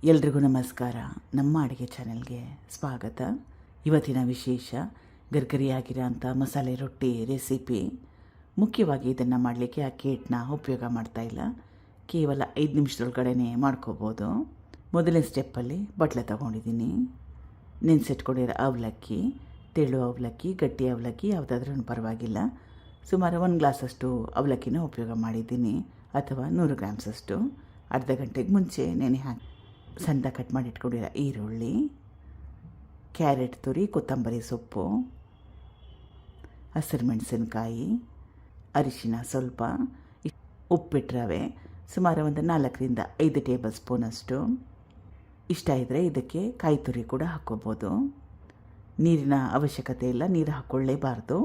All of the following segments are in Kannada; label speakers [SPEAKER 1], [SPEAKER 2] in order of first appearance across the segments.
[SPEAKER 1] ಎಲ್ರಿಗೂ ನಮಸ್ಕಾರ. ನಮ್ಮ ಅಡುಗೆ ಚಾನೆಲ್ಗೆ ಸ್ವಾಗತ. ಇವತ್ತಿನ ವಿಶೇಷ ಗರ್ಗರಿಯಾಗಿರೋಂಥ ಮಸಾಲೆ ರೊಟ್ಟಿ ರೆಸಿಪಿ. ಮುಖ್ಯವಾಗಿ ಇದನ್ನು ಮಾಡಲಿಕ್ಕೆ ಅಕ್ಕಿ ಹಿಟ್ಟನ್ನ ಉಪಯೋಗ ಮಾಡ್ತಾಯಿಲ್ಲ. ಕೇವಲ 5 ನಿಮಿಷದೊಳಗಡೆ ಮಾಡ್ಕೋಬೋದು. ಮೊದಲನೇ ಸ್ಟೆಪ್ಪಲ್ಲಿ ಬಟ್ಲೆ ತೊಗೊಂಡಿದ್ದೀನಿ. ನೆನೆಸಿಟ್ಕೊಂಡಿರೋ ಅವಲಕ್ಕಿ, ತೆಳು ಅವಲಕ್ಕಿ, ಗಟ್ಟಿ ಅವಲಕ್ಕಿ ಯಾವುದಾದ್ರೂ ಪರವಾಗಿಲ್ಲ. ಸುಮಾರು 1 ಗ್ಲಾಸಷ್ಟು ಅವಲಕ್ಕಿನ ಉಪಯೋಗ ಮಾಡಿದ್ದೀನಿ, ಅಥವಾ 100 ಗ್ರಾಮ್ಸಷ್ಟು. ಅರ್ಧ ಗಂಟೆಗೆ ಮುಂಚೆ ನೆನೆ ಹಾಕಿ ಸಣ್ಣ ಕಟ್ ಮಾಡಿ ಇಟ್ಕೊಂಡಿರೋ ಈರುಳ್ಳಿ, ಕ್ಯಾರೆಟ್ ತುರಿ, ಕೊತ್ತಂಬರಿ ಸೊಪ್ಪು, ಹಸಿರು ಮೆಣಸಿನ್ಕಾಯಿ, ಅರಿಶಿನ ಸ್ವಲ್ಪ, ಉಪ್ಪಿಟ್ಟು ರವೆ ಸುಮಾರು ಒಂದು 4ರಿಂದ 5 ಟೇಬಲ್ ಸ್ಪೂನಷ್ಟು. ಇಷ್ಟ ಇದ್ದರೆ ಇದಕ್ಕೆ ಕಾಯಿ ತುರಿ ಕೂಡ ಹಾಕ್ಕೋಬೋದು. ನೀರಿನ ಅವಶ್ಯಕತೆ ಇಲ್ಲ, ನೀರು ಹಾಕ್ಕೊಳ್ಳೇಬಾರ್ದು.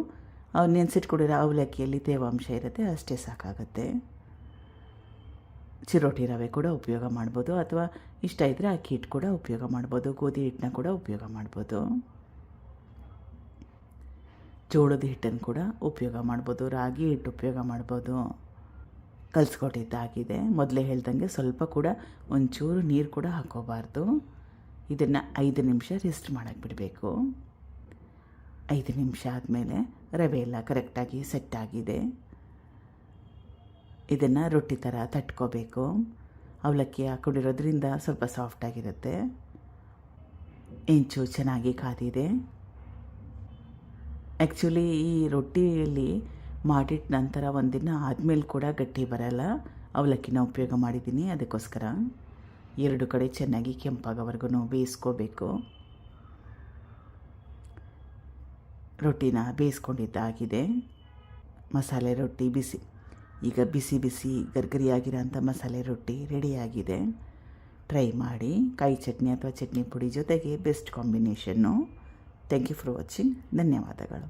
[SPEAKER 1] ನೆನೆಸಿಟ್ಕೊಂಡಿರೋ ಅವಲಕ್ಕಿಯಲ್ಲಿ ತೇವಾಂಶ ಇರುತ್ತೆ, ಅಷ್ಟೇ ಸಾಕಾಗುತ್ತೆ. ಚಿರೋಟಿ ರವೆ ಕೂಡ ಉಪಯೋಗ ಮಾಡ್ಬೋದು, ಅಥವಾ ಇಷ್ಟ ಇದ್ದರೆ ಅಕ್ಕಿ ಹಿಟ್ಟು ಕೂಡ ಉಪಯೋಗ ಮಾಡ್ಬೋದು. ಗೋಧಿ ಹಿಟ್ಟನ್ನ ಕೂಡ ಉಪಯೋಗ ಮಾಡ್ಬೋದು. ಜೋಳದ ಹಿಟ್ಟನ್ನು ಕೂಡ ಉಪಯೋಗ ಮಾಡ್ಬೋದು. ರಾಗಿ ಹಿಟ್ಟು ಉಪಯೋಗ ಮಾಡ್ಬೋದು. ಕಲಿಸ್ಕೊಟ್ಟಿದ್ದಾಗಿದೆ. ಮೊದಲೇ ಹೇಳ್ದಂಗೆ ಸ್ವಲ್ಪ ಕೂಡ ಒಂಚೂರು ನೀರು ಕೂಡ ಹಾಕೋಬಾರ್ದು. ಇದನ್ನು 5 ನಿಮಿಷ ರೆಸ್ಟ್ ಮಾಡೋಕ್ಕೆ ಬಿಡಬೇಕು. 5 ನಿಮಿಷ ಆದಮೇಲೆ ರವೆ ಎಲ್ಲ ಕರೆಕ್ಟಾಗಿ ಸೆಟ್ ಆಗಿದೆ. ಇದನ್ನು ರೊಟ್ಟಿ ಥರ ತಟ್ಕೋಬೇಕು. ಅವಲಕ್ಕಿ ಹಾಕೊಂಡಿರೋದ್ರಿಂದ ಸ್ವಲ್ಪ ಸಾಫ್ಟಾಗಿರುತ್ತೆ. ಹೆಂಚು ಚೆನ್ನಾಗಿ ಕಾದಿದೆ. ಆ್ಯಕ್ಚುಲಿ ಈ ರೊಟ್ಟಿಯಲ್ಲಿ ಮಾಡಿಟ್ಟ ನಂತರ ಒಂದಿನ ಆದಮೇಲೆ ಕೂಡ ಗಟ್ಟಿ ಬರಲ್ಲ. ಅವಲಕ್ಕಿನ ಉಪಯೋಗ ಮಾಡಿದ್ದೀನಿ, ಅದಕ್ಕೋಸ್ಕರ 2 ಕಡೆ ಚೆನ್ನಾಗಿ ಕೆಂಪಾಗೋವರೆಗೂ ಬೇಯಿಸ್ಕೋಬೇಕು. ರೊಟ್ಟಿನ ಬೇಯಿಸ್ಕೊಂಡಿದ್ದಾಗಿದೆ. ಮಸಾಲೆ ರೊಟ್ಟಿ ಈಗ ಬಿಸಿ ಬಿಸಿ ಗರ್ಗರಿಯಾಗಿರೋಂಥ ಮಸಾಲೆ ರೊಟ್ಟಿ ರೆಡಿಯಾಗಿದೆ. ಟ್ರೈ ಮಾಡಿ. ಕಾಯಿ ಚಟ್ನಿ ಅಥವಾ ಚಟ್ನಿ ಪುಡಿ ಜೊತೆಗೆ ಬೆಸ್ಟ್ ಕಾಂಬಿನೇಷನ್ನು. Thank you for watching. ಧನ್ಯವಾದಗಳು.